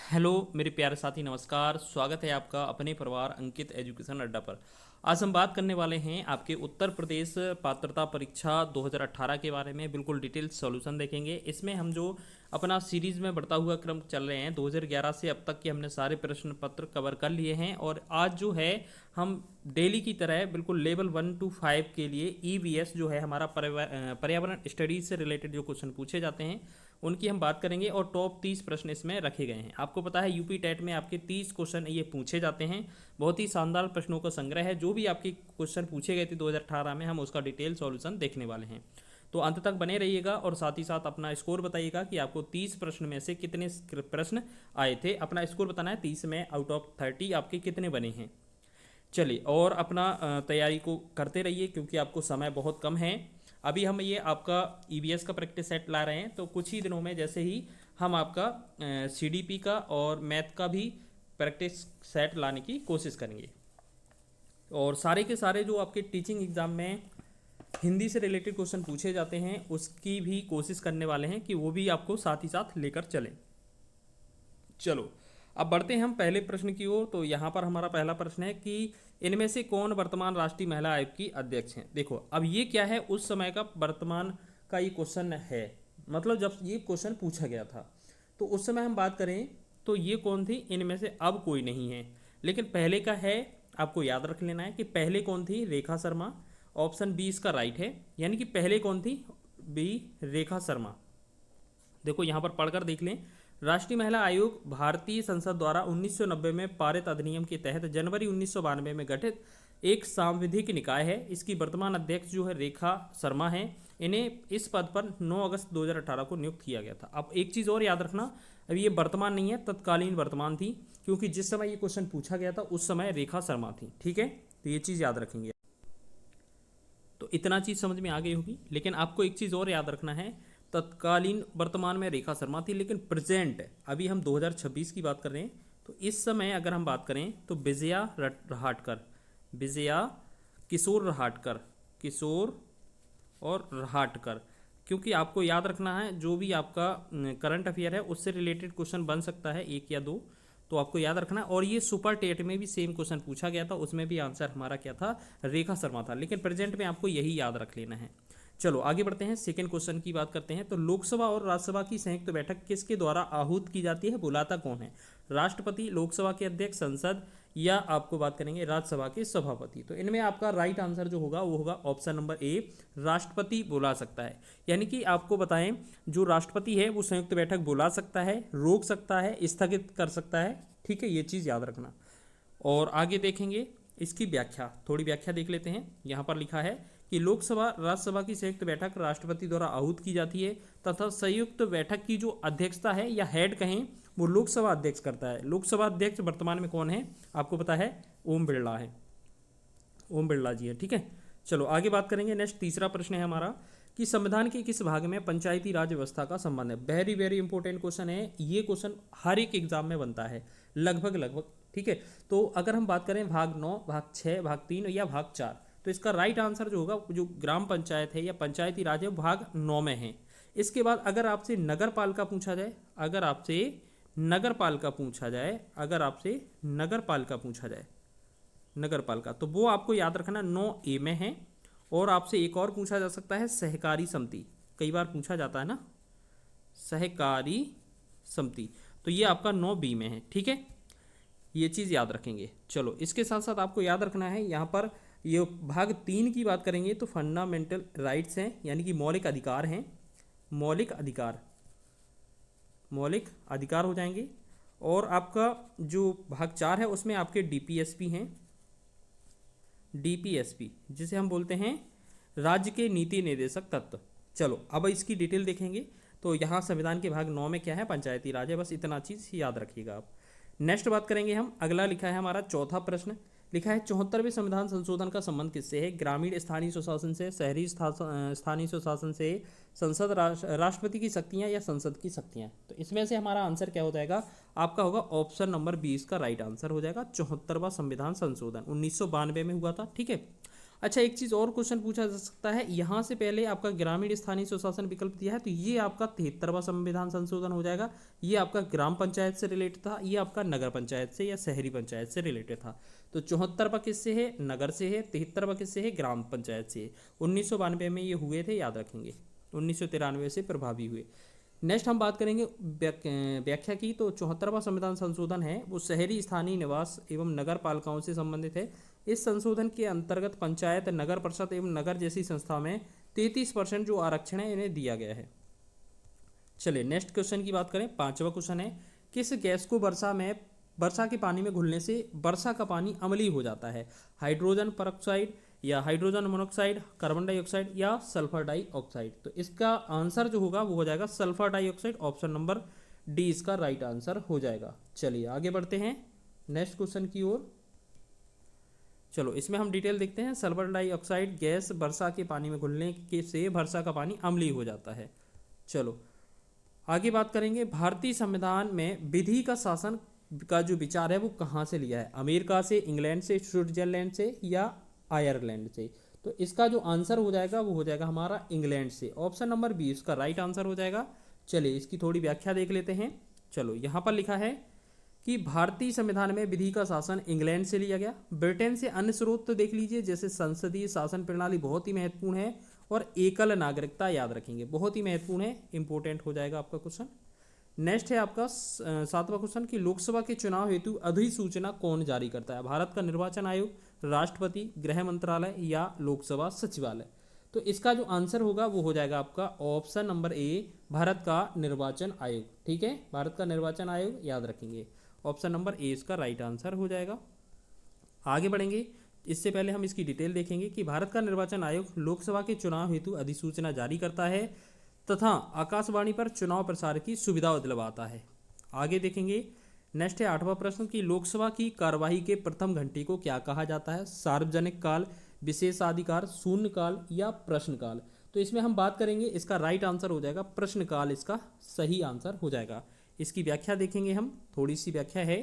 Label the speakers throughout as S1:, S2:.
S1: Hello मेरे प्यारे साथी, नमस्कार। स्वागत है आपका अपने परिवार अंकित एजुकेशन अड्डा पर। आज हम बात करने वाले हैं आपके उत्तर प्रदेश पात्रता परीक्षा 2018 के बारे में। बिल्कुल डिटेल सॉल्यूशन देखेंगे। इसमें हम जो अपना सीरीज़ में बढ़ता हुआ क्रम चल रहे हैं 2011 से अब तक के हमने सारे प्रश्न पत्र कवर कर लिए हैं। और आज जो है हम डेली की तरह बिल्कुल लेवल 1 to 5 के लिए ईवीएस जो है हमारा पर्यावरण स्टडीज से रिलेटेड जो क्वेश्चन पूछे जाते हैं उनकी हम बात करेंगे। और टॉप 30 प्रश्न इसमें रखे गए हैं। आपको पता है यूपी टेट में आपके 30 क्वेश्चन ये पूछे जाते हैं। बहुत ही शानदार प्रश्नों का संग्रह है। जो भी आपके क्वेश्चन पूछे गए थे 2018 में, हम उसका डिटेल सॉल्यूशन देखने वाले हैं। तो अंत तक बने रहिएगा और साथ ही साथ अपना स्कोर बताइएगा कि आपको 30 प्रश्न में से कितने प्रश्न आए थे। अपना स्कोर बताना है, 30 में आउट ऑफ 30 आपके कितने बने हैं। चलिए, और अपना तैयारी को करते रहिए क्योंकि आपको समय बहुत कम है। अभी हम ये आपका ईवीएस का प्रैक्टिस सेट ला रहे हैं, तो कुछ ही दिनों में जैसे ही हम आपका सीडीपी का और मैथ का भी प्रैक्टिस सेट लाने की कोशिश करेंगे। और सारे के सारे जो आपके टीचिंग एग्जाम में हिंदी से रिलेटेड क्वेश्चन पूछे जाते हैं उसकी भी कोशिश करने वाले हैं कि वो भी आपको साथ ही साथ लेकर चलें। चलो, अब बढ़ते हैं हम पहले प्रश्न की ओर। तो यहाँ पर हमारा पहला प्रश्न है कि इनमें से कौन वर्तमान राष्ट्रीय महिला आयोग की अध्यक्ष हैं। देखो, अब ये क्या है, उस समय का वर्तमान का ये क्वेश्चन है। मतलब जब ये क्वेश्चन पूछा गया था तो उस समय हम बात करें तो ये कौन थी, इनमें से अब कोई नहीं है। लेकिन पहले का है, आपको याद रख लेना है कि पहले कौन थी, रेखा शर्मा। ऑप्शन बी इसका राइट है, यानी कि पहले कौन थी, बी रेखा शर्मा। देखो यहाँ पर पढ़कर देख लें। राष्ट्रीय महिला आयोग भारतीय संसद द्वारा 1990 में पारित अधिनियम के तहत जनवरी 1992 में गठित एक सांविधिक निकाय है। इसकी वर्तमान अध्यक्ष जो है रेखा शर्मा है। इन्हें इस पद पर 9 अगस्त 2018 को नियुक्त किया गया था। अब एक चीज़ और याद रखना, अभी ये वर्तमान नहीं है, तत्कालीन वर्तमान थी, क्योंकि जिस समय ये क्वेश्चन पूछा गया था उस समय रेखा शर्मा थी। ठीक है, तो ये चीज़ याद रखेंगे। तो इतना चीज़ समझ में आ गई होगी। लेकिन आपको एक चीज़ और याद रखना है, तत्कालीन वर्तमान में रेखा शर्मा थी, लेकिन प्रेजेंट अभी हम 2026 की बात कर रहे हैं। तो इस समय अगर हम बात करें तो विजया रहाटकर, विजया किशोर रहाटकर, किशोर और रहाटकर। क्योंकि आपको याद रखना है जो भी आपका करंट अफेयर है उससे रिलेटेड क्वेश्चन बन सकता है, एक या दो, तो आपको याद रखना। और ये सुपर टेट में भी सेम क्वेश्चन पूछा गया था, उसमें भी आंसर हमारा क्या था, रेखा शर्मा था। लेकिन प्रेजेंट में आपको यही याद रख लेना है। चलो आगे बढ़ते हैं, सेकंड क्वेश्चन की बात करते हैं। तो लोकसभा और राज्यसभा की संयुक्त बैठक किसके द्वारा आहूत की जाती है, बुलाता कौन है। राष्ट्रपति, लोकसभा के अध्यक्ष, संसद, या आपको बात करेंगे राज्यसभा के सभापति। तो इनमें आपका राइट आंसर जो होगा वो होगा ऑप्शन नंबर ए, राष्ट्रपति बुला सकता है। यानी कि आपको बताएं, जो राष्ट्रपति है वो संयुक्त बैठक बुला सकता है, रोक सकता है, स्थगित कर सकता है। ठीक है, ये चीज़ याद रखना। और आगे देखेंगे इसकी व्याख्या, थोड़ी व्याख्या देख लेते हैं। यहाँ पर लिखा है कि लोकसभा राज्यसभा की संयुक्त बैठक राष्ट्रपति द्वारा आहूत की जाती है तथा संयुक्त बैठक की जो अध्यक्षता है या हेड कहें वो लोकसभा अध्यक्ष करता है। लोकसभा अध्यक्ष वर्तमान में कौन है, आपको पता है, ओम बिरला है, ओम बिरला जी है। ठीक है, चलो आगे बात करेंगे। नेक्स्ट तीसरा प्रश्न है हमारा कि संविधान के किस भाग में पंचायती राज व्यवस्था का संबंध है। वेरी वेरी इंपॉर्टेंट क्वेश्चन है ये। क्वेश्चन हर एक एग्जाम में बनता है लगभग लगभग। ठीक है, तो अगर हम बात करें भाग 9, भाग 6, भाग 3 या भाग 4, तो इसका राइट आंसर जो होगा, जो ग्राम पंचायत है या पंचायती राज है, भाग 9 में है। इसके बाद अगर आपसे नगर पालिका पूछा जाए, अगर आपसे नगर पालिका पूछा जाए, अगर आपसे नगर पालिका पूछा जाए, नगर पालिका, तो वो आपको याद रखना 9 ए में है। और आपसे एक और पूछा जा सकता है सहकारी समिति, कई बार पूछा जाता है ना, सहकारी समिति, तो ये आपका 9 बी में है। ठीक है, ये चीज़ याद रखेंगे। चलो इसके साथ साथ आपको याद रखना है यहाँ पर ये भाग 3 की बात करेंगे तो फंडामेंटल राइट्स हैं, यानी कि मौलिक अधिकार हैं, मौलिक अधिकार, मौलिक अधिकार हो जाएंगे। और आपका जो भाग 4 है उसमें आपके डीपीएसपी हैं, डीपीएसपी जिसे हम बोलते हैं राज्य के नीति निर्देशक तत्व। चलो अब इसकी डिटेल देखेंगे। तो यहाँ संविधान के भाग 9 में क्या है, पंचायती राज है, बस इतना चीज़ याद रखिएगा आप। नेक्स्ट बात करेंगे हम, अगला लिखा है हमारा चौथा प्रश्न, लिखा है 74वें संविधान संशोधन का संबंध किससे है। ग्रामीण स्थानीय स्वशासन से, शहरी स्थानीय स्वशासन से, संसद, राष्ट्रपति की शक्तियाँ या संसद की शक्तियाँ। तो इसमें से हमारा आंसर क्या हो जाएगा, आपका होगा ऑप्शन नंबर 20 का राइट आंसर हो जाएगा। 74वां संविधान संशोधन 1992 में हुआ था। ठीक है, अच्छा, एक चीज़ और क्वेश्चन पूछा जा सकता है, यहाँ से पहले आपका ग्रामीण स्थानीय स्वशासन विकल्प दिया है, तो ये आपका 73वां संविधान संशोधन हो जाएगा। ये आपका ग्राम पंचायत से रिलेटेड था, ये आपका नगर पंचायत से या शहरी पंचायत से रिलेटेड था। तो 74वां किससे है? नगर से है। 73वां किससे है? ग्राम पंचायत से है। 1992 में ये हुए थे, याद रखेंगे। 1993 से प्रभावी हुए। नेक्स्ट हम बात करेंगे व्याख्या की। तो 74वां संविधान संशोधन है वो शहरी स्थानीय निवास एवं नगर पालिकाओं से संबंधित है। इस संशोधन के अंतर्गत पंचायत, नगर परिषद एवं नगर जैसी संस्था में 33% जो आरक्षण है इन्हें दिया गया है। चलिए नेक्स्ट क्वेश्चन की बात करें। 5वां क्वेश्चन है, किस गैस को वर्षा के पानी में घुलने से वर्षा का पानी अम्लीय हो जाता है? हाइड्रोजन परऑक्साइड या हाइड्रोजन मोनोऑक्साइड, कार्बन डाइऑक्साइड या सल्फर डाइऑक्साइड? तो इसका आंसर जो होगा वो हो जाएगा sulphur dioxide. Option number D इसका राइट आंसर हो जाएगा। चलिए आगे बढ़ते हैं नेक्स्ट क्वेश्चन की ओर। चलो इसमें हम डिटेल देखते हैं। सल्फर डाइऑक्साइड गैस वर्षा के पानी में घुलने के से वर्षा का पानी अम्लीय हो जाता है। चलो आगे बात करेंगे। भारतीय संविधान में विधि का शासन का जो विचार है वो कहाँ से लिया है? अमेरिका से, इंग्लैंड से, स्विट्जरलैंड से या आयरलैंड से? तो इसका जो आंसर हो जाएगा वो हो जाएगा हमारा इंग्लैंड से। ऑप्शन नंबर बी इसका राइट आंसर हो जाएगा। चलिए इसकी थोड़ी व्याख्या देख लेते हैं। चलो यहाँ पर लिखा है कि भारतीय संविधान में विधि का शासन इंग्लैंड से लिया गया। ब्रिटेन से अन्य स्रोत तो देख लीजिए, जैसे संसदीय शासन प्रणाली बहुत ही महत्वपूर्ण है, और एकल नागरिकता याद रखेंगे, बहुत ही महत्वपूर्ण है, इंपॉर्टेंट हो जाएगा आपका क्वेश्चन। नेक्स्ट है आपका 7वां क्वेश्चन कि लोकसभा के चुनाव हेतु अधिसूचना कौन जारी करता है? भारत का निर्वाचन आयोग, राष्ट्रपति, गृह मंत्रालय या लोकसभा सचिवालय? तो इसका जो आंसर होगा वो हो जाएगा आपका ऑप्शन नंबर ए, भारत का निर्वाचन आयोग। ठीक है, भारत का निर्वाचन आयोग याद रखेंगे। ऑप्शन नंबर ए इसका राइट आंसर हो जाएगा। आगे बढ़ेंगे, इससे पहले हम इसकी डिटेल देखेंगे कि भारत का निर्वाचन आयोग लोकसभा के चुनाव हेतु अधिसूचना जारी करता है तथा आकाशवाणी पर चुनाव प्रसार की सुविधा दिलवाता है। आगे देखेंगे। नेक्स्ट है 8वां प्रश्न कि लोकसभा की कार्यवाही के प्रथम घंटे को क्या कहा जाता है? सार्वजनिक काल, विशेषाधिकार, शून्यकाल या प्रश्नकाल? तो इसमें हम बात करेंगे, इसका राइट आंसर हो जाएगा प्रश्नकाल, इसका सही आंसर हो जाएगा। इसकी व्याख्या देखेंगे हम। थोड़ी सी व्याख्या है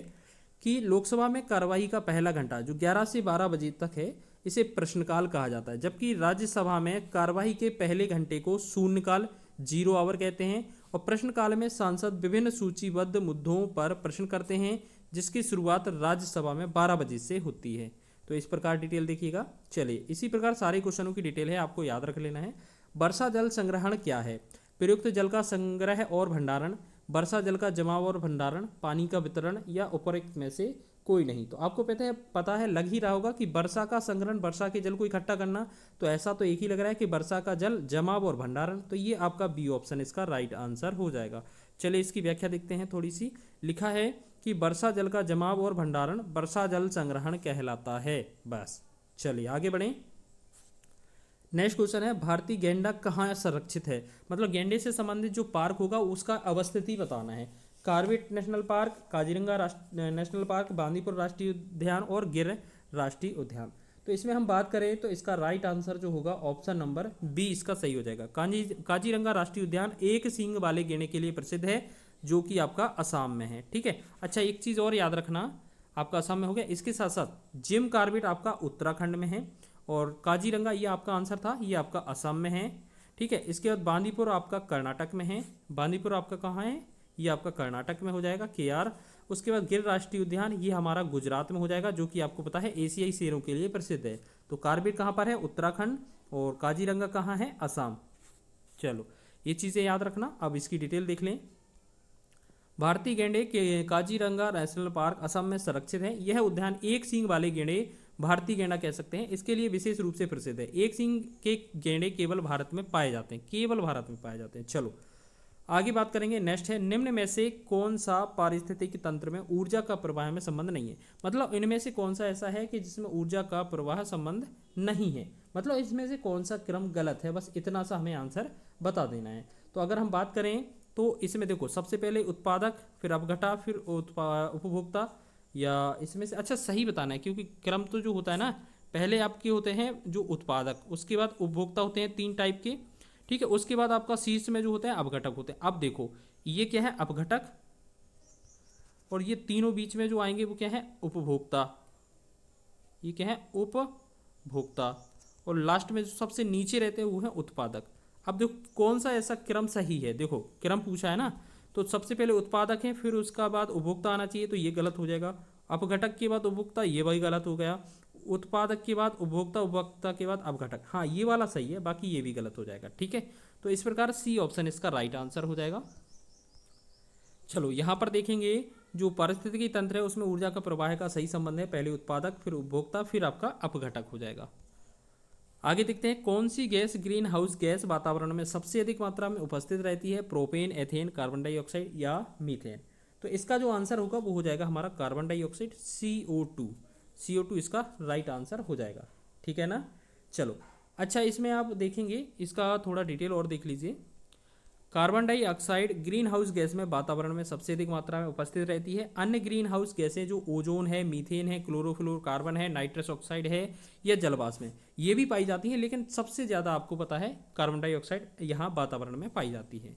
S1: कि लोकसभा में कार्यवाही का पहला घंटा जो 11 से 12 बजे तक है इसे प्रश्नकाल कहा जाता है, जबकि राज्यसभा में कार्यवाही के पहले घंटे को शून्यकाल, 0 आवर कहते हैं। और प्रश्नकाल में सांसद विभिन्न सूचीबद्ध मुद्दों पर प्रश्न करते हैं, जिसकी शुरुआत राज्यसभा में 12 बजे से होती है। तो इस प्रकार डिटेल देखिएगा। चलिए इसी प्रकार सारे क्वेश्चनों की डिटेल है, आपको याद रख लेना है। वर्षा जल संग्रहण क्या है? प्रयुक्त जल का संग्रह और भंडारण, वर्षा जल का जमाव और भंडारण, पानी का वितरण या उपरोक्त में से कोई नहीं? तो आपको पता है लग ही रहा होगा कि वर्षा का संग्रहण, वर्षा के जल को इकट्ठा करना, तो ऐसा तो एक ही लग रहा है कि वर्षा का जल जमाव और भंडारण। तो ये आपका बी ऑप्शन इसका राइट आंसर हो जाएगा। चलिए इसकी व्याख्या देखते हैं थोड़ी सी। लिखा है कि वर्षा जल का जमाव और भंडारण वर्षा जल संग्रहण कहलाता है। बस चलिए आगे बढ़ें। नेक्स्ट क्वेश्चन है, भारतीय गैंडा कहाँ संरक्षित है? मतलब गैंडे से संबंधित जो पार्क होगा उसका अवस्थिति बताना है। Corbett national park, Kaziranga national park, Bandipur राष्ट्रीय उद्यान और गिर राष्ट्रीय उद्यान? तो इसमें हम बात करें तो इसका राइट आंसर जो होगा ऑप्शन नंबर बी इसका सही हो जाएगा। काजीरंगा राष्ट्रीय उद्यान एक सींग वाले गैंडे के लिए प्रसिद्ध है, जो कि आपका असम में है। ठीक है। अच्छा एक चीज़ और याद रखना, आपका असम में हो गया, इसके साथ साथ जिम कार्बेट आपका उत्तराखंड में है, और काजीरंगा ये आपका आंसर था, ये आपका असम में है। ठीक है। इसके बाद बांदीपुर आपका कर्नाटक में है। बांदीपुर आपका कहाँ है? ये आपका कर्नाटक में हो जाएगा, KR। उसके बाद गिर राष्ट्रीय उद्यान ये हमारा गुजरात में हो जाएगा, जो कि आपको पता है एशियाई शेरों के लिए प्रसिद्ध है। तो कार्बेट कहाँ पर है? उत्तराखंड। और काजीरंगा कहाँ है? असम। चलो ये चीज़ें याद रखना। अब इसकी डिटेल देख लें। भारतीय गैंडे के काजीरंगा नेशनल पार्क असम में संरक्षित है। यह उद्यान एक सींग वाले गैंडे, भारतीय गैंडा कह सकते हैं, इसके लिए विशेष रूप से प्रसिद्ध है। एक सींग के गैंडे केवल भारत में पाए जाते हैं, केवल भारत में पाए जाते हैं। चलो आगे बात करेंगे। नेक्स्ट है, निम्न में से कौन सा पारिस्थितिक तंत्र में ऊर्जा का प्रवाह में संबंध नहीं है? मतलब इनमें से कौन सा ऐसा है कि जिसमें ऊर्जा का प्रवाह संबंध नहीं है? मतलब इसमें से कौन सा क्रम गलत है, बस इतना सा हमें आंसर बता देना है। तो अगर हम बात करें तो इसमें देखो, सबसे पहले उत्पादक, फिर अपघटा, फिर उपभोक्ता, या इसमें से अच्छा सही बताना है, क्योंकि क्रम तो जो होता है ना, पहले आपके होते हैं जो उत्पादक, उसके बाद उपभोक्ता होते हैं 3 टाइप के। ठीक है। उसके बाद आपका शीर्ष में जो होते हैं अपघटक होते हैं। अब देखो ये क्या है? अपघटक। और ये तीनों बीच में जो आएंगे वो क्या है? उपभोक्ता। ये क्या है? उपभोक्ता। और लास्ट में जो सबसे नीचे रहते हैं वो है उत्पादक। अब देखो कौन सा ऐसा क्रम सही है, देखो क्रम पूछा है ना, तो सबसे पहले उत्पादक है, फिर उसका बाद उपभोक्ता आना चाहिए, तो ये गलत हो जाएगा। अपघटक के बाद उपभोक्ता, ये भाई गलत हो गया। उत्पादक के बाद उपभोक्ता, उपभोक्ता के बाद अपघटक, हाँ ये वाला सही है, बाकी ये भी गलत हो जाएगा। ठीक है, तो इस प्रकार सी ऑप्शन इसका राइट आंसर हो जाएगा। चलो यहाँ पर देखेंगे जो पारिस्थितिकी तंत्र है उसमें ऊर्जा का प्रवाह का सही संबंध है, पहले उत्पादक फिर उपभोक्ता फिर आपका अपघटक हो जाएगा। आगे देखते हैं कौन सी गैस ग्रीन हाउस गैस वातावरण में सबसे अधिक मात्रा में उपस्थित रहती है, प्रोपेन, एथेन, कार्बन डाइऑक्साइड या मीथेन। तो इसका जो आंसर होगा वो हो जाएगा हमारा कार्बन डाइऑक्साइड, CO2। CO2 इसका राइट आंसर हो जाएगा। ठीक है ना। चलो अच्छा, इसमें आप देखेंगे इसका थोड़ा डिटेल और देख लीजिए। Carbon dioxide green house gas में वातावरण में सबसे अधिक मात्रा में उपस्थित रहती है। अन्य ग्रीन हाउस गैसें जो ओजोन है, मीथेन है, क्लोरोफ्लोरोकार्बन है, नाइट्रस ऑक्साइड है या जलवाष्प में, ये भी पाई जाती हैं, लेकिन सबसे ज़्यादा आपको पता है कार्बन डाइऑक्साइड यहाँ वातावरण में पाई जाती है।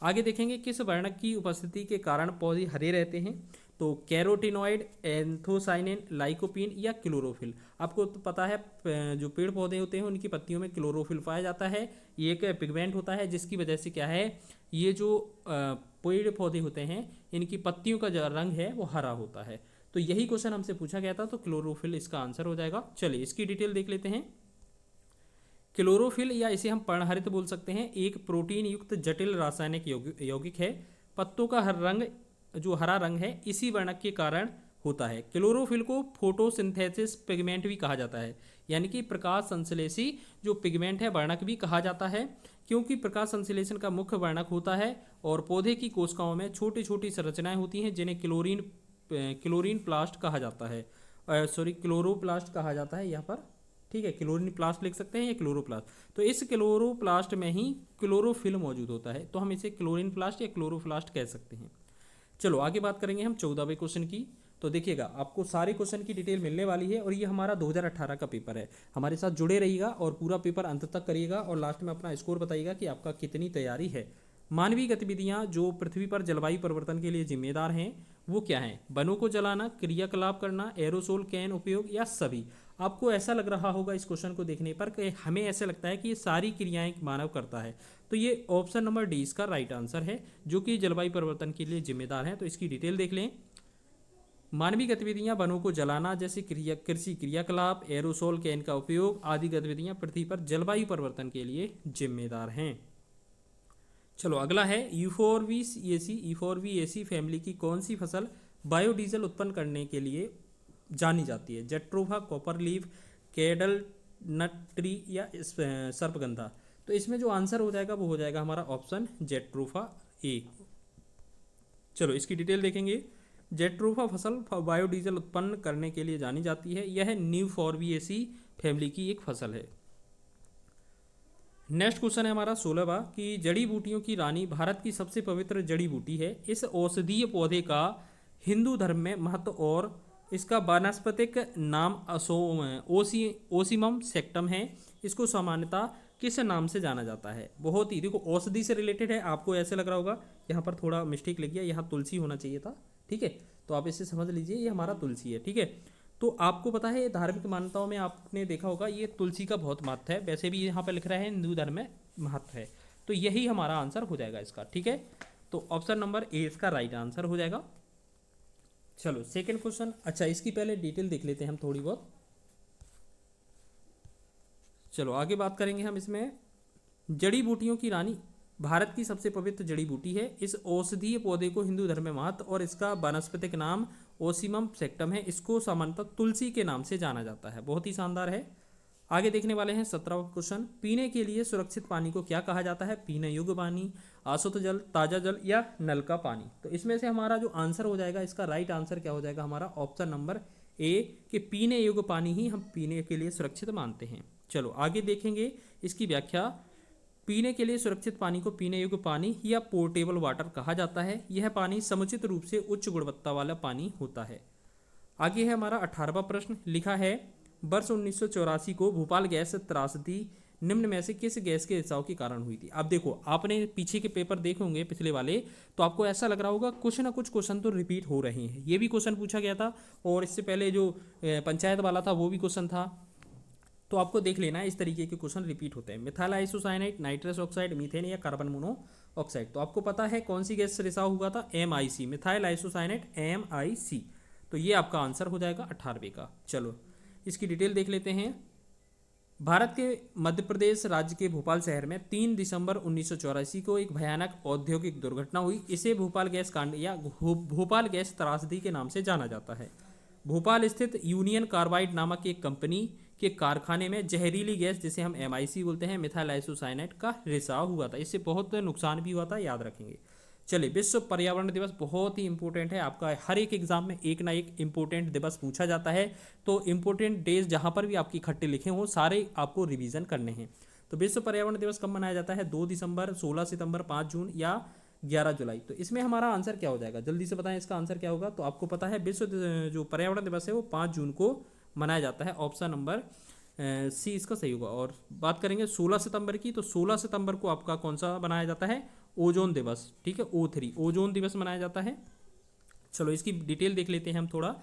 S1: आगे देखेंगे किस वर्णक की उपस्थिति के कारण पौधे हरे रहते हैं, तो कैरोटिनॉइड, एंथोसाइनिन, लाइकोपीन या क्लोरोफिल। आपको तो पता है जो पेड़ पौधे होते हैं उनकी पत्तियों में क्लोरोफिल पाया जाता है, ये एक पिगमेंट होता है जिसकी वजह से क्या है, ये जो पेड़ पौधे होते हैं इनकी पत्तियों का जो रंग है वो हरा होता है। तो यही क्वेश्चन हमसे पूछा गया था, तो क्लोरोफिल इसका आंसर हो जाएगा। चलिए इसकी डिटेल देख लेते हैं। क्लोरोफिल या इसे हम पर्णहरित बोल सकते हैं, एक प्रोटीन युक्त जटिल रासायनिक यौगिक है। पत्तों का हर रंग जो हरा रंग है इसी वर्णक के कारण होता है। क्लोरोफिल को फोटोसिंथेसिस पिगमेंट भी कहा जाता है, यानी कि प्रकाश संश्लेषी जो पिगमेंट है वर्णक भी कहा जाता है, क्योंकि प्रकाश संश्लेषण का मुख्य वर्णक होता है। और पौधे की कोशिकाओं में छोटी छोटी संरचनाएं होती हैं जिन्हें क्लोरीन प्लास्ट कहा जाता है, क्लोरोप्लास्ट कहा जाता है यहाँ पर। ठीक है, क्लोरीन प्लास्ट लिख सकते हैं या क्लोरोप्लास्ट। तो इस क्लोरोप्लास्ट में ही क्लोरोफिल मौजूद होता है, तो हम इसे क्लोरीन प्लास्ट या क्लोरोप्लास्ट कह सकते हैं। चलो आगे बात करेंगे हम 14वें क्वेश्चन की। तो देखिएगा आपको सारे क्वेश्चन की डिटेल मिलने वाली है, और ये हमारा 2018 का पेपर है। हमारे साथ जुड़े रहिएगा और पूरा पेपर अंत तक करिएगा, और लास्ट में अपना स्कोर बताइएगा कि आपका कितनी तैयारी है। मानवीय गतिविधियां जो पृथ्वी पर जलवायु परिवर्तन के लिए जिम्मेदार हैं वो क्या हैं? वनों को जलाना, क्रियाकलाप करना, एरोसोल कैन उपयोग या सभी। आपको ऐसा लग रहा होगा इस क्वेश्चन को देखने पर कि हमें ऐसा लगता है कि ये सारी क्रियाएं मानव करता है, तो ये ऑप्शन नंबर डी इसका राइट आंसर है, जो कि जलवायु परिवर्तन के लिए जिम्मेदार है। तो इसकी डिटेल देख लें। मानवीय गतिविधियां वनों को जलाना जैसे कृषि क्रियाकलाप, एरोसोल कैन का उपयोग आदि गतिविधियां पृथ्वी पर जलवायु परिवर्तन के लिए जिम्मेदार हैं। चलो अगला है E4V AC फैमिली की कौन सी फसल बायोडीजल उत्पन्न करने के लिए जानी जाती है? जेट्रोफा, कॉपर लीफ, कैडल नट ट्री या सर्पगंधा। तो इसमें जो आंसर हो जाएगा वो हो जाएगा हमारा ऑप्शन जेट्रोफा ए। चलो इसकी डिटेल देखेंगे। जेट्रोफा फसल बायोडीजल उत्पन्न करने के लिए जानी जाती है, यह न्यू4VAC फैमिली की एक फसल है। नेक्स्ट क्वेश्चन है हमारा 16वां कि जड़ी बूटियों की रानी भारत की सबसे पवित्र जड़ी बूटी है। इस औषधीय पौधे का हिंदू धर्म में महत्व और इसका वानस्पतिक नाम ओसीमम सेक्टम है। इसको सामान्यतः किस नाम से जाना जाता है? बहुत ही देखो औषधि से रिलेटेड है, आपको ऐसे लग रहा होगा यहाँ पर थोड़ा मिस्टेक लग गया, यहाँ तुलसी होना चाहिए था। ठीक है, तो आप इसे समझ लीजिए ये हमारा तुलसी है। ठीक है, तो आपको पता है धार्मिक मान्यताओं में आपने देखा होगा ये तुलसी का बहुत महत्व है, वैसे भी यहाँ पर लिख रहा है हिंदू धर्म में महत्व है, तो यही हमारा आंसर हो जाएगा इसका। ठीक है, तो ऑप्शन नंबर ए इसका राइट आंसर हो जाएगा। चलो सेकंड क्वेश्चन, अच्छा इसकी पहले डिटेल देख लेते हैं हम थोड़ी बहुत। चलो आगे बात करेंगे हम इसमें। जड़ी बूटियों की रानी भारत की सबसे पवित्र जड़ी बूटी है। इस औषधीय पौधे को हिंदू धर्म में महत्व और इसका वानस्पतिक नाम ओसीमम सेक्टम है। इसको सामान्यतः तुलसी के नाम से जाना जाता है। बहुत ही शानदार है। आगे देखने वाले हैं 17वां क्वेश्चन। पीने के लिए सुरक्षित पानी को क्या कहा जाता है? पीने योग्य पानी, अशुद्ध जल, ताजा जल या नल का पानी। तो इसमें से हमारा जो आंसर हो जाएगा इसका राइट आंसर क्या हो जाएगा हमारा? ऑप्शन नंबर ए कि पीने योग्य पानी ही हम पीने के लिए सुरक्षित मानते हैं। चलो आगे देखेंगे इसकी व्याख्या। पीने के लिए सुरक्षित पानी को पीने योग्य पानी या पोर्टेबल वाटर कहा जाता है। यह पानी समुचित रूप से उच्च गुणवत्ता वाला पानी होता है। आगे है हमारा 18वां प्रश्न। लिखा है वर्ष 1984 को भोपाल गैस त्रासदी निम्न में से किस गैस के रिसाव के कारण हुई थी? अब देखो आपने पीछे के पेपर देखे होंगे पिछले वाले, तो आपको ऐसा लग रहा होगा कुछ ना कुछ क्वेश्चन तो रिपीट हो रहे हैं। ये भी क्वेश्चन पूछा गया था और इससे पहले जो पंचायत वाला था वो भी क्वेश्चन था। तो आपको देख लेना है, इस तरीके के क्वेश्चन रिपीट होते हैं। Methyl isocyanide, nitrous oxide, methane या कार्बन मोनोऑक्साइड। तो आपको पता है कौन सी गैस से रिसाव हुआ था, MiC, मिथाइल आइसोसाइनाइड MiC। तो ये आपका आंसर हो जाएगा 18वें का। चलो इसकी डिटेल देख लेते हैं। भारत के मध्य प्रदेश राज्य के भोपाल शहर में 3 दिसंबर 1984 को एक भयानक औद्योगिक दुर्घटना हुई। इसे भोपाल गैस कांड या भोपाल गैस त्रासदी के नाम से जाना जाता है। भोपाल स्थित यूनियन कार्बाइड नामक एक कंपनी के कारखाने में जहरीली गैस, जिसे हम MiC बोलते हैं, मिथाइल आइसोसाइनाइड का रिसाव हुआ था। इससे बहुत नुकसान भी हुआ था, याद रखेंगे। चलिए, विश्व पर्यावरण दिवस बहुत ही इंपॉर्टेंट है आपका, हर एक एग्जाम में एक ना एक इंपॉर्टेंट दिवस पूछा जाता है। तो इंपॉर्टेंट डेज जहां पर भी आपकी इकट्ठे लिखे हों सारे आपको रिवीजन करने हैं। तो विश्व पर्यावरण दिवस कब मनाया जाता है, 2 दिसंबर, 16 सितंबर, 5 जून या 11 जुलाई। तो इसमें हमारा आंसर क्या हो जाएगा, जल्दी से बताएं इसका आंसर क्या होगा। तो आपको पता है विश्व जो पर्यावरण दिवस है वो 5 जून को मनाया जाता है। ऑप्शन नंबर सी इसका सही होगा। और बात करेंगे 16 सितंबर की, तो 16 सितंबर को आपका कौन सा मनाया जाता है, ओजोन दिवस। ठीक है, O3 ओजोन दिवस मनाया जाता है। चलो इसकी डिटेल देख लेते हैं हम थोड़ा।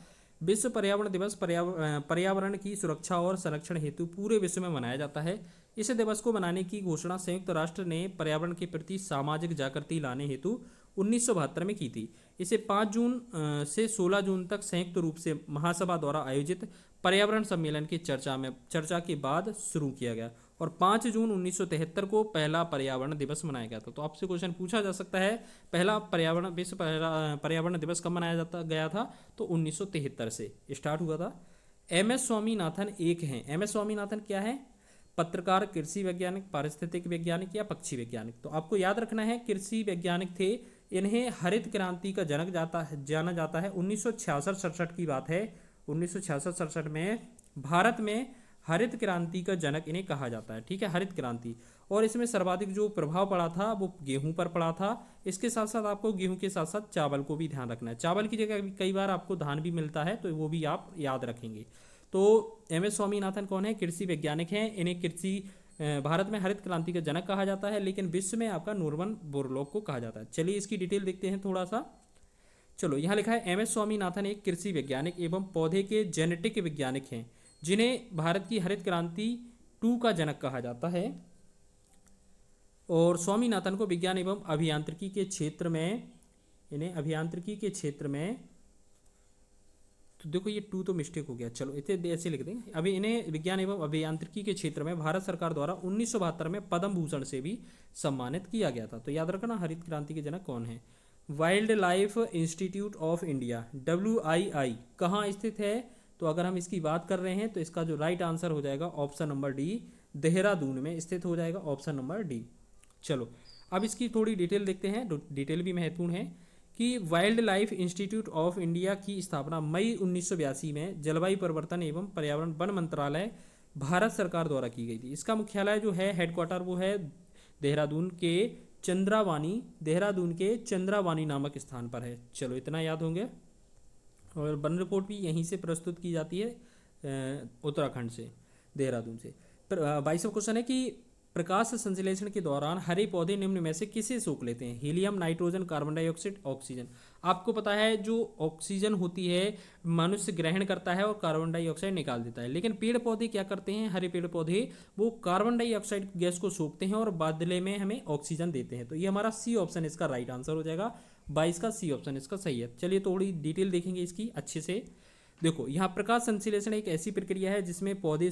S1: विश्व पर्यावरण दिवस पर्यावरण की सुरक्षा और संरक्षण हेतु पूरे विश्व में मनाया जाता है। इस दिवस को मनाने की घोषणा संयुक्त राष्ट्र ने पर्यावरण के प्रति सामाजिक जागृति लाने हेतु 1972 में की थी। इसे 5 जून से 16 जून तक संयुक्त रूप से महासभा द्वारा आयोजित पर्यावरण सम्मेलन की चर्चा के बाद शुरू किया गया और 5 जून 1973 को पहला पर्यावरण दिवस मनाया गया था। तो आपसे क्वेश्चन पूछा जा सकता है, पहला पर्यावरण दिवस कब मनाया गया था, तो 1973 से स्टार्ट हुआ था। MS स्वामीनाथन एक हैं। MS स्वामीनाथन क्या है, पत्रकार, कृषि वैज्ञानिक, पारिस्थितिक वैज्ञानिक या पक्षी वैज्ञानिक। तो आपको याद रखना है कृषि वैज्ञानिक थे। इन्हें हरित क्रांति का जनक जाना जाता है। 1966-67 की बात है। 1966-67 में भारत में हरित क्रांति का जनक इन्हें कहा जाता है। ठीक है, हरित क्रांति। और इसमें सर्वाधिक जो प्रभाव पड़ा था वो गेहूं पर पड़ा था। इसके साथ साथ आपको गेहूं के साथ साथ चावल को भी ध्यान रखना है। चावल की जगह कई बार आपको धान भी मिलता है, तो वो भी आप याद रखेंगे। तो MS स्वामीनाथन कौन है, कृषि वैज्ञानिक हैं। इन्हें भारत में हरित क्रांति का जनक कहा जाता है, लेकिन विश्व में आपका नॉर्मन बोरलॉग को कहा जाता है। चलिए इसकी डिटेल देखते हैं थोड़ा सा। चलो यहाँ लिखा है MS स्वामीनाथन एक कृषि वैज्ञानिक एवं पौधे के जेनेटिक वैज्ञानिक हैं, जिन्हें भारत की हरित क्रांति 2 का जनक कहा जाता है। और स्वामीनाथन को विज्ञान एवं अभियांत्रिकी के क्षेत्र में, तो देखो ये 2 तो मिस्टेक हो गया, चलो इतने ऐसे लिख देंगे। अभी इन्हें विज्ञान एवं अभियांत्रिकी के क्षेत्र में भारत सरकार द्वारा 1972 में पद्म भूषण से भी सम्मानित किया गया था। तो याद रखना हरित क्रांति के जनक कौन है। Wild life institute of India WII कहाँ स्थित है, तो अगर हम इसकी बात कर रहे हैं तो इसका जो राइट आंसर हो जाएगा ऑप्शन नंबर डी, देहरादून में स्थित हो जाएगा, ऑप्शन नंबर डी। चलो अब इसकी थोड़ी डिटेल देखते हैं, डिटेल भी महत्वपूर्ण है कि wild life institute of India की स्थापना मई 1982 में जलवायु परिवर्तन एवं पर्यावरण वन मंत्रालय भारत सरकार द्वारा की गई थी। इसका मुख्यालय जो है, हेडक्वार्टर, वो है देहरादून के चंद्रावानी नामक स्थान पर है। चलो इतना याद होंगे। और वन रिपोर्ट भी यहीं से प्रस्तुत की जाती है, उत्तराखंड से, देहरादून से। 22वां क्वेश्चन है कि प्रकाश संश्लेषण के दौरान हरे पौधे निम्न में से किसे सोख लेते हैं, helium, nitrogen, carbon dioxide, oxygen. आपको पता है जो ऑक्सीजन होती है मनुष्य ग्रहण करता है और कार्बन डाइऑक्साइड निकाल देता है, लेकिन पेड़ पौधे क्या करते हैं, हरे पेड़ पौधे वो कार्बन डाइऑक्साइड गैस को सोखते हैं और बदले में हमें ऑक्सीजन देते हैं। तो ये हमारा सी ऑप्शन इसका राइट आंसर हो जाएगा। 22 का सी ऑप्शन इसका सही है। चलिए थोड़ी डिटेल देखेंगे इसकी अच्छे से। देखो यहाँ प्रकाश संश्लेषण एक ऐसी प्रक्रिया है जिसमें पौधे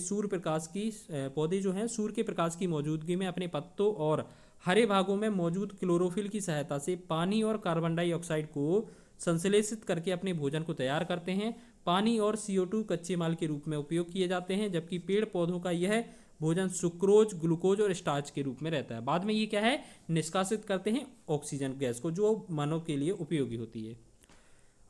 S1: जो हैं सूर्य के प्रकाश की मौजूदगी में अपने पत्तों और हरे भागों में मौजूद क्लोरोफिल की सहायता से पानी और कार्बन डाइऑक्साइड को संश्लेषित करके अपने भोजन को तैयार करते हैं। पानी और CO2 कच्चे माल के रूप में उपयोग किए जाते हैं, जबकि पेड़ पौधों का यह भोजन सुक्रोज, ग्लूकोज और स्टार्च के रूप में रहता है। बाद में ये क्या है, निष्कासित करते हैं ऑक्सीजन गैस को, जो मानव के लिए उपयोगी होती है।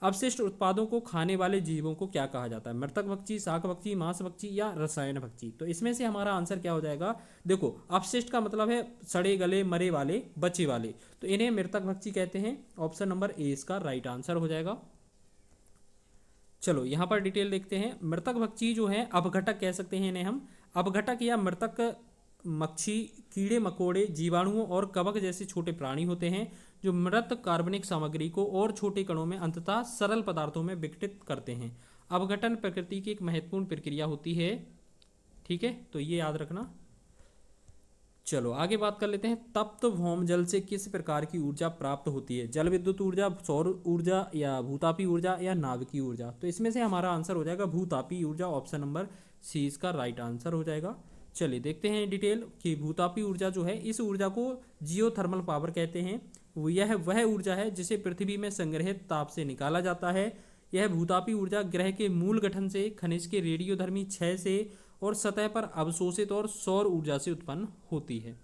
S1: अपशिष्ट उत्पादों को खाने वाले जीवों को क्या कहा जाता है, मृतक भक्षी, शाक भक्षी, मांस भक्षी या रसायन भक्षी। तो इसमें से हमारा आंसर क्या हो जाएगा, देखो अपशिष्ट का मतलब है सड़े गले, मरे वाले, बचे वाले, तो इन्हें मृतक भक्षी कहते हैं। ऑप्शन नंबर ए इसका राइट आंसर हो जाएगा। चलो यहाँ पर डिटेल देखते हैं। मृतक भक्षी जो है, अपघटक कह सकते हैं इन्हें हम। अपघटक या मृतक मक्षी कीड़े मकोड़े, जीवाणुओं और कवक जैसे छोटे प्राणी होते हैं जो मृत कार्बनिक सामग्री को और छोटे कणों में अंततः सरल पदार्थों में विघटित करते हैं। अपघटन प्रकृति की एक महत्वपूर्ण प्रक्रिया होती है ठीक है, तो ये याद रखना। चलो आगे बात कर लेते हैं, तप्त भौम जल से किस प्रकार की ऊर्जा प्राप्त होती है? जल विद्युत ऊर्जा, सौर ऊर्जा, या भूतापी ऊर्जा, या नाभिकीय ऊर्जा? तो इसमें से हमारा आंसर हो जाएगा भूतापी ऊर्जा, ऑप्शन नंबर सी इसका राइट आंसर हो जाएगा। चलिए देखते हैं डिटेल कि भूतापी ऊर्जा जो है, इस ऊर्जा को जियोथर्मल पावर कहते हैं। यह वह ऊर्जा है जिसे पृथ्वी में संग्रहित ताप से निकाला जाता है। यह भूतापी ऊर्जा ग्रह के मूल गठन से, खनिज के रेडियोधर्मी क्षय से और सतह पर अवशोषित और सौर ऊर्जा से उत्पन्न होती है।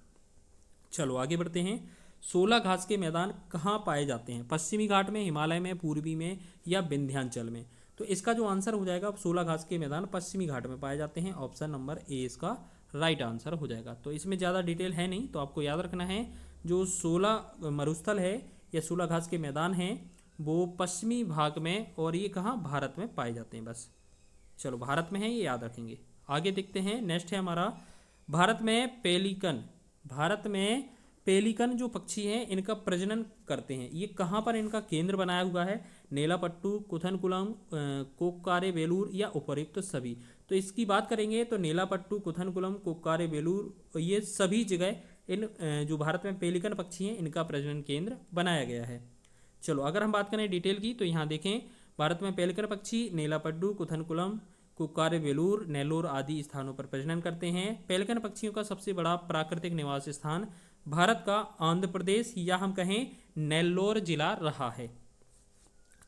S1: चलो आगे बढ़ते हैं। 16 घास के मैदान कहाँ पाए जाते हैं? पश्चिमी घाट में, हिमालय में, पूर्वी में, या विंध्याचल में? तो इसका जो आंसर हो जाएगा, 16 घास के मैदान पश्चिमी घाट में पाए जाते हैं, ऑप्शन नंबर ए इसका राइट आंसर हो जाएगा। तो इसमें ज़्यादा डिटेल है नहीं, तो आपको याद रखना है जो 16 मरुस्थल है या 16 घास के मैदान हैं वो पश्चिमी भाग में, और ये कहाँ, भारत में पाए जाते हैं बस। चलो भारत में है, ये याद रखेंगे। आगे देखते हैं, नेक्स्ट है हमारा, भारत में पेलिकन जो पक्षी हैं इनका प्रजनन करते हैं, ये कहाँ पर इनका केंद्र बनाया हुआ है? नेलापट्टू, कुथनकुलम, कोक्कारे बेलूर, या उपर्युक्त सभी? तो इसकी बात करेंगे तो नेलापट्टू, कुथनकुलम, कोक्कारे बेलूर, ये सभी जगह इन जो भारत में पेलिकन पक्षी हैं इनका प्रजनन केंद्र बनाया गया है। चलो अगर हम बात करें डिटेल की, तो यहाँ देखें, भारत में पेलिकन पक्षी नेलापड्डू, कुथनकुलम, कुक्कारे बेलूर, नेल्लोर आदि स्थानों पर प्रजनन करते हैं। पेलिकन पक्षियों का सबसे बड़ा प्राकृतिक निवास स्थान भारत का आंध्र प्रदेश, या हम कहें नेल्लोर जिला रहा है।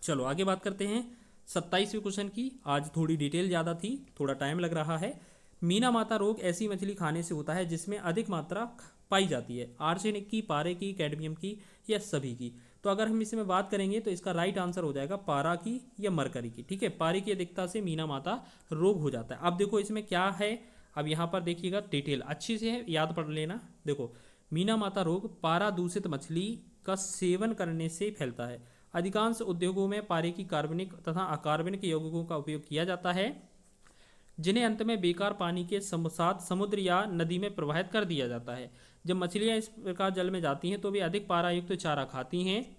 S1: चलो आगे बात करते हैं 27वें क्वेश्चन की। आज थोड़ी डिटेल ज़्यादा थी, थोड़ा टाइम लग रहा है। मीना माता रोग ऐसी मछली खाने से होता है जिसमें अधिक मात्रा पाई जाती है? आर्सेनिक की, पारे की, कैडमियम की, या सभी की? तो अगर हम इसमें बात करेंगे तो इसका राइट आंसर हो जाएगा पारा की या मरकरी की। ठीक है, पारे की अधिकता से मीना माता रोग हो जाता है। अब देखो इसमें क्या है, अब यहाँ पर देखिएगा, डिटेल अच्छी से है, याद पढ़ लेना। देखो, मीना माता रोग पारा दूषित मछली का सेवन करने से फैलता है। अधिकांश उद्योगों में पारे की कार्बनिक तथा अकार्बनिक यौगिकों का उपयोग किया जाता है, जिन्हें अंत में बेकार पानी के साथ समुद्र या नदी में प्रवाहित कर दिया जाता है। जब मछलियां इस प्रकार जल में जाती हैं तो वे अधिक पारा युक्त चारा खाती हैं।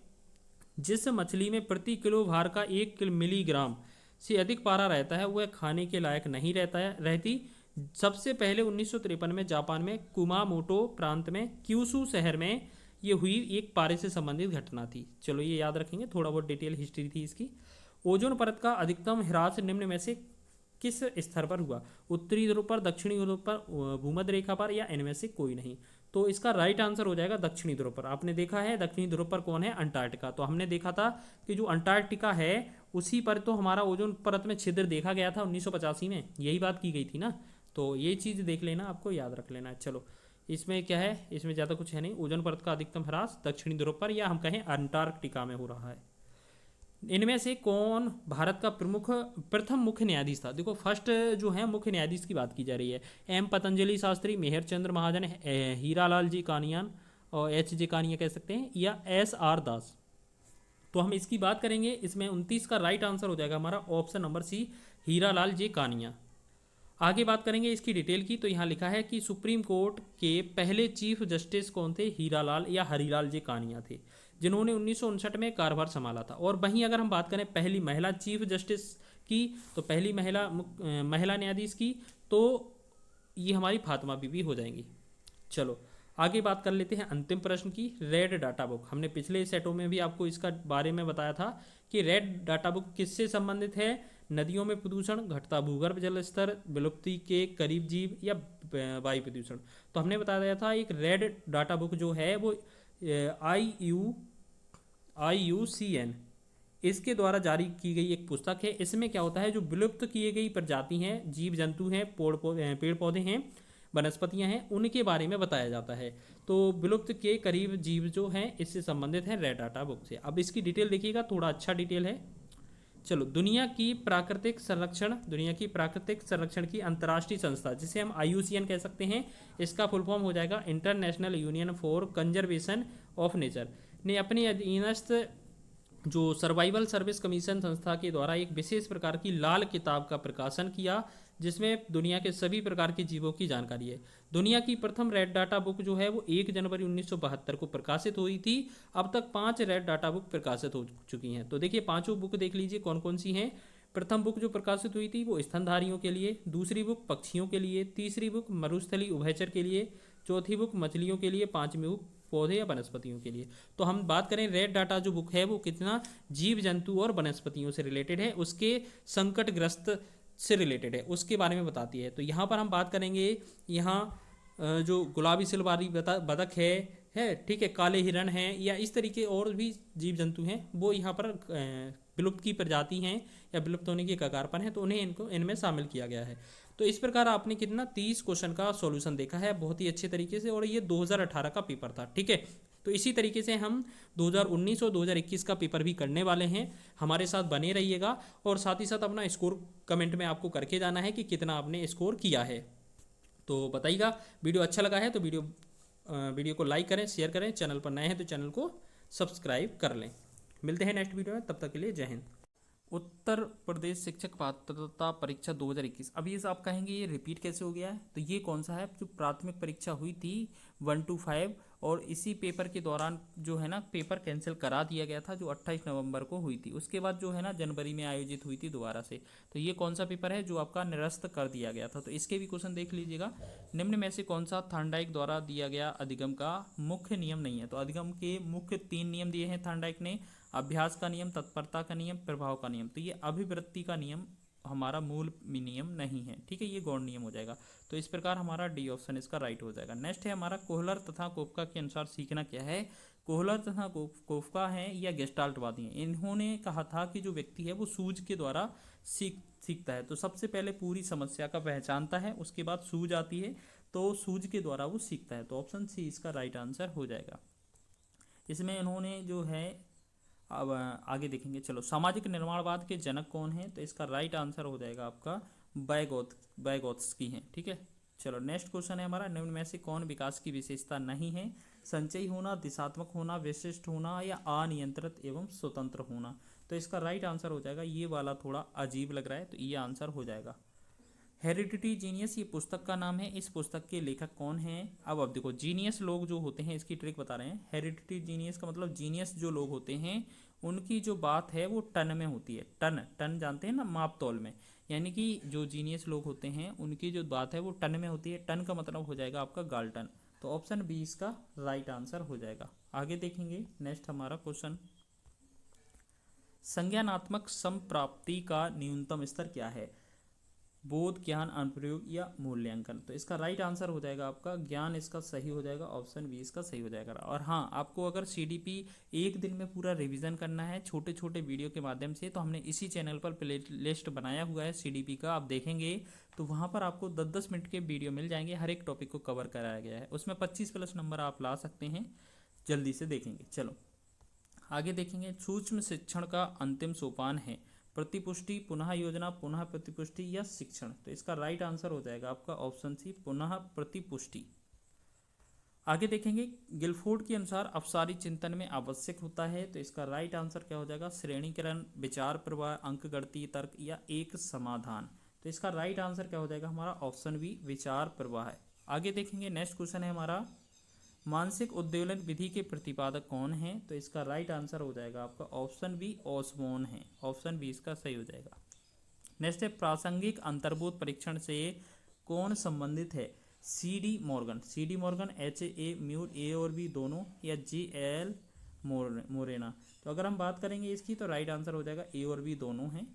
S1: जिस मछली में प्रति किलो भार का 1 मिलीग्राम से अधिक पारा रहता है वह खाने के लायक नहीं रहती। सबसे पहले 1953 में जापान में कुमामोटो प्रांत में क्यूशू शहर में ये हुई एक पारे से संबंधित घटना थी। चलो ये याद रखेंगे, थोड़ा बहुत डिटेल हिस्ट्री थी इसकी। ओजोन परत का अधिकतम ह्रास निम्न में से किस स्तर पर हुआ? उत्तरी ध्रुव पर, दक्षिणी ध्रुव पर, भूमध्य रेखा पर, या इनमें से कोई नहीं? तो इसका राइट आंसर हो जाएगा दक्षिणी ध्रुव पर। आपने देखा है दक्षिणी ध्रुव पर कौन है? अंटार्कटिका। तो हमने देखा था कि जो अंटार्कटिका है उसी पर तो हमारा ओजोन परत में छिद्र देखा गया था 1985 में, यही बात की गई थी ना। तो ये चीज़ देख लेना, आपको याद रख लेना है। चलो इसमें क्या है, इसमें ज़्यादा कुछ है नहीं। ओजोन परत का अधिकतम ह्रास दक्षिणी ध्रुव पर, या हम कहें अंटार्कटिका में हो रहा है। इनमें से कौन भारत का प्रथम मुख्य न्यायाधीश था? देखो फर्स्ट जो है मुख्य न्यायाधीश की बात की जा रही है। एम पतंजलि शास्त्री, मेहर चंद्र महाजन, हीरालाल जी कानियान, और एच जे कानिया कह सकते हैं, या एस आर दास? तो हम इसकी बात करेंगे, इसमें 29 का राइट आंसर हो जाएगा हमारा ऑप्शन नंबर सी, हीरालाल जे कानिया। आगे बात करेंगे इसकी डिटेल की, तो यहाँ लिखा है कि सुप्रीम कोर्ट के पहले चीफ जस्टिस कौन थे? हीरालाल या हरीलाल जे कानिया थे, जिन्होंने 1959 में कार्यभार संभाला था। और वहीं अगर हम बात करें पहली महिला चीफ जस्टिस की, तो पहली महिला न्यायाधीश की, तो ये हमारी फातिमा बीबी हो जाएंगी। चलो आगे बात कर लेते हैं अंतिम प्रश्न की। रेड डाटा बुक, हमने पिछले सेटों में भी आपको इसका बारे में बताया था कि रेड डाटा बुक किससे संबंधित है? नदियों में प्रदूषण, घटता भूगर्भ जल स्तर, विलुप्ति के करीब जीव, या वायु प्रदूषण? तो हमने बताया था एक रेड डाटा बुक जो है वो IUCN इसके द्वारा जारी की गई एक पुस्तक है। इसमें क्या होता है, जो विलुप्त किए गई प्रजाति हैं, जीव जंतु हैं, पेड़ पौधे हैं, वनस्पतियां हैं, उनके बारे में बताया जाता है। तो विलुप्त के करीब जीव जो हैं इससे संबंधित हैं रेड डाटा बुक से। अब इसकी डिटेल देखिएगा, थोड़ा अच्छा डिटेल है। चलो, दुनिया की प्राकृतिक संरक्षण की अंतर्राष्ट्रीय संस्था, जिसे हम IUCN कह सकते हैं, इसका फुल फॉर्म हो जाएगा international union for conservation of nature, ने अपने अधीनस्थ जो सर्वाइवल सर्विस कमीशन संस्था के द्वारा एक विशेष प्रकार की लाल किताब का प्रकाशन किया, जिसमें दुनिया के सभी प्रकार के जीवों की जानकारी है। दुनिया की प्रथम रेड डाटा बुक जो है वो 1 जनवरी 1972 को प्रकाशित हुई थी। अब तक 5 रेड डाटा बुक प्रकाशित हो चुकी हैं। तो देखिए पांचों बुक देख लीजिए कौन कौन सी हैं। प्रथम बुक जो प्रकाशित हुई थी वो स्तनधारियों के लिए, दूसरी बुक पक्षियों के लिए, तीसरी बुक मरुस्थली उभयचर के लिए, चौथी बुक मछलियों के लिए, पांचवी बुक पौधे या वनस्पतियों के लिए। तो हम बात करें रेड डाटा जो बुक है वो कितना जीव जंतु और वनस्पतियों से रिलेटेड है, उसके संकटग्रस्त से रिलेटेड है, उसके बारे में बताती है। तो यहाँ पर हम बात करेंगे, यहाँ जो गुलाबी सिलवारी बतख है ठीक है, काले हिरण हैं या इस तरीके और भी जीव जंतु हैं वो यहाँ पर विलुप्त की प्रजाति हैं या विलुप्त होने के कगार पर हैं, तो उन्हें इनको इनमें शामिल किया गया है। तो इस प्रकार आपने कितना 30 क्वेश्चन का सॉल्यूशन देखा है बहुत ही अच्छे तरीके से, और ये 2018 का पेपर था। ठीक है, तो इसी तरीके से हम 2019 और 2021 का पेपर भी करने वाले हैं। हमारे साथ बने रहिएगा और साथ ही साथ अपना स्कोर कमेंट में आपको करके जाना है कि कितना आपने स्कोर किया है। तो बताइएगा, वीडियो अच्छा लगा है तो वीडियो को लाइक करें, शेयर करें, चैनल पर नए हैं तो चैनल को सब्सक्राइब कर लें। मिलते हैं नेक्स्ट वीडियो में, तब तक के लिए जय हिंद। उत्तर प्रदेश शिक्षक पात्रता परीक्षा 2021। अभी इस आप कहेंगे ये रिपीट कैसे हो गया है, तो ये कौन सा है, जो प्राथमिक परीक्षा हुई थी 1 to 5 और इसी पेपर के दौरान जो है ना पेपर कैंसिल करा दिया गया था, जो 28 नवंबर को हुई थी। उसके बाद जो है ना जनवरी में आयोजित हुई थी दोबारा से। तो ये कौन सा पेपर है जो आपका निरस्त कर दिया गया था। तो इसके भी क्वेश्चन देख लीजिएगा। निम्न में से कौन सा थार्नडाइक द्वारा दिया गया अधिगम का मुख्य नियम नहीं है। तो अधिगम के मुख्य 3 नियम दिए हैं थार्नडाइक ने, अभ्यास का नियम, तत्परता का नियम, प्रभाव का नियम। तो ये अभिवृत्ति का नियम हमारा मूल नियम नहीं है। ठीक है, ये गौण नियम हो जाएगा। तो इस प्रकार हमारा डी ऑप्शन इसका राइट हो जाएगा। नेक्स्ट है हमारा कोहलर तथा कोफका के अनुसार सीखना क्या है। कोहलर तथा कोफका है या गेस्टाल्टवादी हैं। इन्होंने कहा था कि जो व्यक्ति है वो सूझ के द्वारा सीखता है। तो सबसे पहले पूरी समस्या का पहचानता है, उसके बाद सूझ आती है, तो सूझ के द्वारा वो सीखता है। तो ऑप्शन सी इसका राइट आंसर हो जाएगा। इसमें इन्होंने जो है, अब आगे देखेंगे। चलो, सामाजिक निर्माणवाद के जनक कौन है। तो इसका राइट आंसर हो जाएगा आपका बायगोत्स्की हैं। ठीक है, चलो नेक्स्ट क्वेश्चन है हमारा, निम्न में से कौन विकास की विशेषता नहीं है। संचयी होना, दिशात्मक होना, विशिष्ट होना या अनियंत्रित एवं स्वतंत्र होना। तो इसका राइट आंसर हो जाएगा, ये वाला थोड़ा अजीब लग रहा है तो ये आंसर हो जाएगा। हेरिडिटी जीनियस ये पुस्तक का नाम है। इस पुस्तक के लेखक कौन हैं। अब देखो, जीनियस लोग जो होते हैं इसकी ट्रिक बता रहे हैं। हेरिडिटी जीनियस का मतलब जीनियस जो लोग होते हैं उनकी जो बात है वो टन में होती है। टन जानते हैं ना, माप तौल में। यानी कि जो जीनियस लोग होते हैं उनकी जो बात है वो टन में होती है। टन का मतलब हो जाएगा आपका गाल्टन। तो ऑप्शन बी इसका राइट आंसर हो जाएगा। आगे देखेंगे नेक्स्ट हमारा क्वेश्चन, संज्ञानात्मक संप्राप्ति का न्यूनतम स्तर क्या है। बोध, ज्ञान, अनुप्रयोग या मूल्यांकन। तो इसका राइट आंसर हो जाएगा आपका ज्ञान, इसका सही हो जाएगा। ऑप्शन बी इसका सही हो जाएगा। और हाँ, आपको अगर सीडीपी एक दिन में पूरा रिवीजन करना है छोटे छोटे वीडियो के माध्यम से, तो हमने इसी चैनल पर प्ले लिस्ट बनाया हुआ है सीडीपी का। आप देखेंगे तो वहाँ पर आपको 10-10 मिनट के वीडियो मिल जाएंगे, हर एक टॉपिक को कवर कराया गया है। उसमें 25+ नंबर आप ला सकते हैं, जल्दी से देखेंगे। चलो आगे देखेंगे, सूक्ष्म शिक्षण का अंतिम सोपान है प्रतिपुष्टि, पुनः योजना, पुनः प्रतिपुष्टि या शिक्षण। तो इसका राइट आंसर हो जाएगा आपका ऑप्शन सी, पुनः प्रतिपुष्टि। आगे देखेंगे, गिलफोर्ड के अनुसार अपसारी चिंतन में आवश्यक होता है। तो इसका राइट आंसर क्या हो जाएगा, श्रेणीकरण, विचार प्रवाह, अंकगणितीय तर्क या एक समाधान। तो इसका राइट आंसर क्या हो जाएगा हमारा ऑप्शन बी, विचार प्रवाह है। आगे देखेंगे नेक्स्ट क्वेश्चन है हमारा, मानसिक उद्वेलन विधि के प्रतिपादक कौन है। तो इसका राइट आंसर हो जाएगा आपका ऑप्शन बी, ओसबोर्न है। ऑप्शन बी इसका सही हो जाएगा। नेक्स्ट है, प्रासंगिक अंतर्बोध परीक्षण से कौन संबंधित है। C De Morgan, HA Muir, A और बी दोनों, या JL मोरेना। तो अगर हम बात करेंगे इसकी तो राइट आंसर हो जाएगा ए और बी दोनों हैं।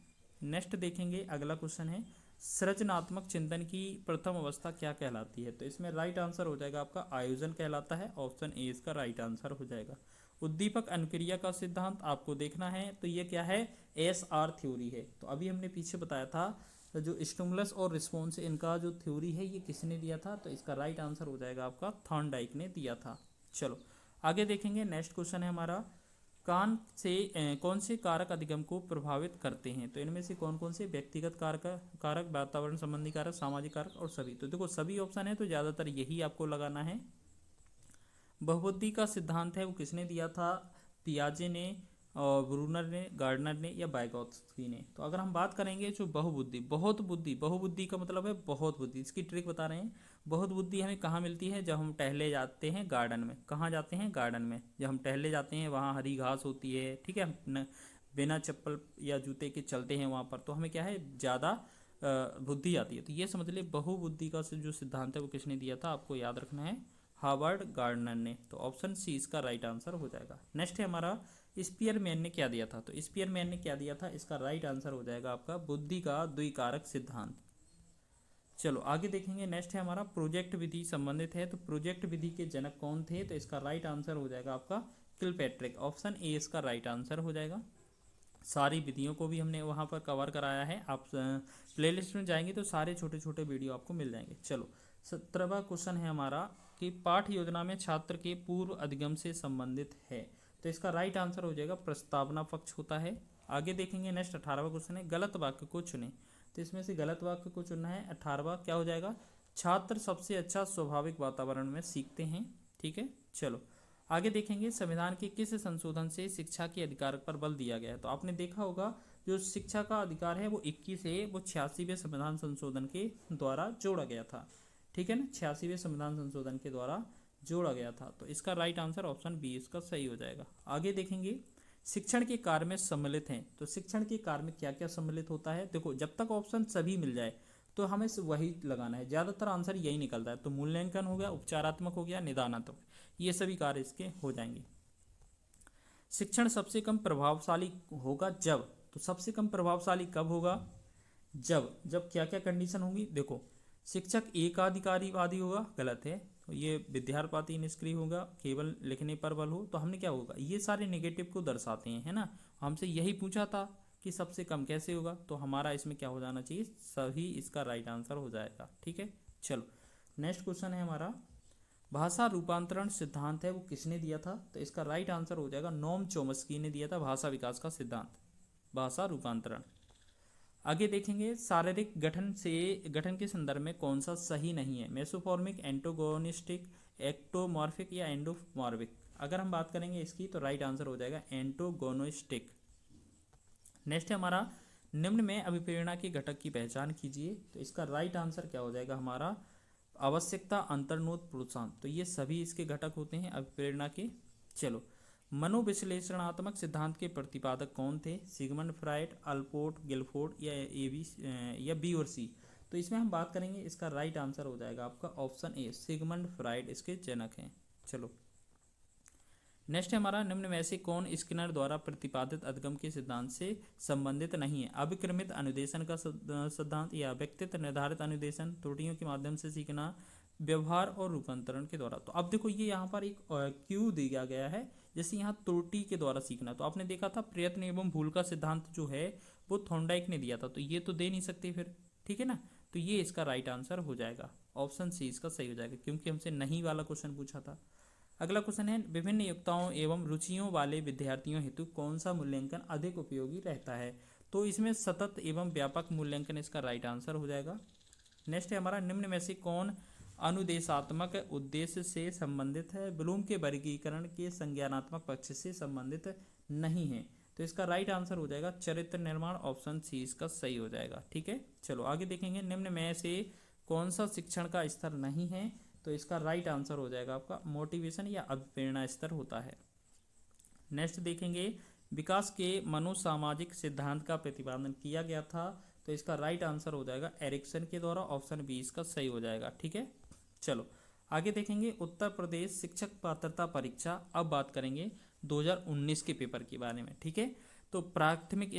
S1: नेक्स्ट देखेंगे, अगला क्वेश्चन है, सृजनात्मक चिंतन की प्रथम अवस्था क्या कहलाती है। तो इसमें राइट आंसर हो जाएगा आपका आयोजन कहलाता है। ऑप्शन ए इसका राइट आंसर हो जाएगा। उद्दीपक अनुक्रिया का सिद्धांत आपको देखना है, तो ये क्या है, SR थ्योरी है। तो अभी हमने पीछे बताया था जो स्टिमुलस और रिस्पॉन्स इनका जो थ्योरी है ये किसने दिया था। तो इसका राइट आंसर हो जाएगा आपका थॉर्नडाइक ने दिया था। चलो आगे देखेंगे, नेक्स्ट क्वेश्चन है हमारा, कौन से कारक अधिगम को प्रभावित करते हैं। तो इनमें से कौन कौन से, व्यक्तिगत कारक, वातावरण संबंधी कारक, सामाजिक कारक और सभी। तो देखो सभी ऑप्शन है तो ज़्यादातर यही आपको लगाना है। बहुबुद्धि का सिद्धांत है वो किसने दिया था, पियाजे ने, और ब्रूनर ने, गार्डनर ने या बायगॉत्स्की ने। तो अगर हम बात करेंगे जो बहुबुद्धि का मतलब है बहुत बुद्धि। इसकी ट्रिक बता रहे हैं, बहुत बुद्धि हमें कहाँ मिलती है, जब हम टहले जाते हैं गार्डन में। कहाँ जाते हैं, गार्डन में। जब हम टहले जाते हैं वहाँ हरी घास होती है, ठीक है, बिना चप्पल या जूते के चलते हैं वहाँ पर, तो हमें क्या है ज़्यादा बुद्धि आती है। तो ये समझ लिए बहुबुद्धि का जो सिद्धांत है वो किसने दिया था, आपको याद रखना है, हार्वर्ड गार्डनर ने। तो ऑप्शन सी इसका राइट आंसर हो जाएगा। नेक्स्ट है हमारा स्पीयरमैन ने क्या दिया था। तो स्पीयरमैन ने क्या दिया था, इसका राइट आंसर हो जाएगा आपका बुद्धि का द्विकारक सिद्धांत। चलो आगे देखेंगे। नेक्स्ट है हमारा प्रोजेक्ट विधि संबंधित है। तो प्रोजेक्ट विधि के जनक कौन थे, तो इसका राइट आंसर हो जाएगा आपका किलपैट्रिक। ऑप्शन ए इसका राइट आंसर हो जाएगा। सारी विधियों को भी हमने वहाँ पर कवर कराया है, आप प्लेलिस्ट में जाएंगे तो सारे छोटे छोटे वीडियो आपको मिल जाएंगे। चलो 17वां क्वेश्चन है हमारा कि पाठ योजना में छात्र के पूर्व अधिगम से संबंधित है। तो इसका राइट आंसर हो जाएगा प्रस्तावना पक्ष होता है। आगे देखेंगे। नेक्स्ट 18वां क्वेश्चन है गलत वाक्य को चुने। तो इसमें से गलत वाक्य को चुनना है। 18वां क्या हो जाएगा, छात्र सबसे अच्छा स्वाभाविक वातावरण में सीखते हैं। ठीक है, चलो आगे देखेंगे। संविधान के किस संशोधन से शिक्षा के अधिकार पर बल दिया गया है। तो आपने देखा होगा जो शिक्षा का अधिकार है वो 21 है, वो 86वें संविधान संशोधन के द्वारा जोड़ा गया था। ठीक है ना, 86वें संविधान संशोधन के द्वारा जोड़ा गया था। तो इसका राइट आंसर ऑप्शन बी इसका सही हो जाएगा। आगे देखेंगे शिक्षण के कार्य में सम्मिलित हैं। तो शिक्षण के कार्य में क्या क्या सम्मिलित होता है, देखो जब तक ऑप्शन सभी मिल जाए तो हमें वही लगाना है, ज़्यादातर आंसर यही निकलता है। तो मूल्यांकन हो गया, उपचारात्मक हो गया, निदानात्मक, ये सभी कार्य इसके हो जाएंगे। शिक्षण सबसे कम प्रभावशाली होगा जब, तो सबसे कम प्रभावशाली कब होगा, जब जब क्या क्या कंडीशन होंगी, देखो शिक्षक एकाधिकारवादी होगा, गलत है। तो ये विद्यार्थी निष्क्रिय होगा, केवल लिखने पर बल हो। तो हमने क्या होगा, ये सारे नेगेटिव को दर्शाते हैं, है ना। हमसे यही पूछा था कि सबसे कम कैसे होगा, तो हमारा इसमें क्या हो जाना चाहिए, सही इसका राइट आंसर हो जाएगा। ठीक है, चलो नेक्स्ट क्वेश्चन है हमारा भाषा रूपांतरण सिद्धांत है वो किसने दिया था। तो इसका राइट आंसर हो जाएगा नोम चोम्स्की ने दिया था भाषा विकास का सिद्धांत, भाषा रूपांतरण। आगे देखेंगे शारीरिक गठन के संदर्भ में कौन सा सही नहीं है, मेसोफॉर्मिक, एंटोगोनिस्टिक, एक्टोमॉर्फिक या एंडोमॉर्फिक। अगर हम बात करेंगे इसकी तो राइट आंसर हो जाएगा एंटोगोनिस्टिक। नेक्स्ट है हमारा निम्न में अभिप्रेरणा के घटक की पहचान कीजिए। तो इसका राइट आंसर क्या हो जाएगा हमारा आवश्यकता, अंतर्निहित, प्रोत्साहन। तो ये सभी इसके घटक होते हैं अभिप्रेरणा के। चलो मनोविश्लेषणात्मक सिद्धांत के प्रतिपादक कौन थे, सिगमंड फ्राइड, अल्पोर्ट, गिलफोर्ड या बी और सी। तो इसमें हम बात करेंगे, इसका राइट आंसर हो जाएगा आपका ऑप्शन ए, सिगमंड फ्राइड इसके जनक हैं। चलो नेक्स्ट है हमारा निम्न में से कौन स्किनर द्वारा प्रतिपादित अधिगम के सिद्धांत से संबंधित नहीं है, अभिक्रमित अनुदेशन का सिद्धांत या व्यक्तित्व निर्धारित अनुदेशन, त्रुटियों के माध्यम से सीखना, व्यवहार और रूपांतरण के द्वारा। तो अब देखो ये यहाँ पर एक क्यू दिया गया है, जैसे यहाँ त्रुटि के द्वारा सीखना। तो आपने देखा था प्रयत्न एवं भूल का सिद्धांत जो है वो थॉर्नडाइक ने दिया था, तो ये तो दे नहीं सकते फिर, ठीक है ना। तो ये इसका राइट आंसर हो जाएगा, ऑप्शन सी इसका सही हो जाएगा, क्योंकि हमसे नहीं वाला क्वेश्चन पूछा था। अगला क्वेश्चन है विभिन्न योग्यताओं एवं रुचियों वाले विद्यार्थियों हेतु कौन सा मूल्यांकन अधिक उपयोगी रहता है। तो इसमें सतत एवं व्यापक मूल्यांकन इसका राइट आंसर हो जाएगा। नेक्स्ट है हमारा निम्न में से कौन अनुदेशात्मक उद्देश्य से संबंधित है, ब्लूम के वर्गीकरण के संज्ञानात्मक पक्ष से संबंधित नहीं है। तो इसका राइट आंसर हो जाएगा चरित्र निर्माण, ऑप्शन सी इसका सही हो जाएगा। ठीक है, चलो आगे देखेंगे निम्न में से कौन सा शिक्षण का स्तर नहीं है। तो इसका राइट आंसर हो जाएगा आपका मोटिवेशन या अभिप्रेरणा स्तर होता है। नेक्स्ट देखेंगे विकास के मनोसामाजिक सिद्धांत का प्रतिपादन किया गया था। तो इसका राइट आंसर हो जाएगा एरिक्सन के द्वारा, ऑप्शन बी इसका सही हो जाएगा। ठीक है, चलो आगे देखेंगे उत्तर प्रदेश शिक्षक पात्रता परीक्षा। अब बात करेंगे 2019 के पेपर के बारे में। ठीक है, तो प्राथमिक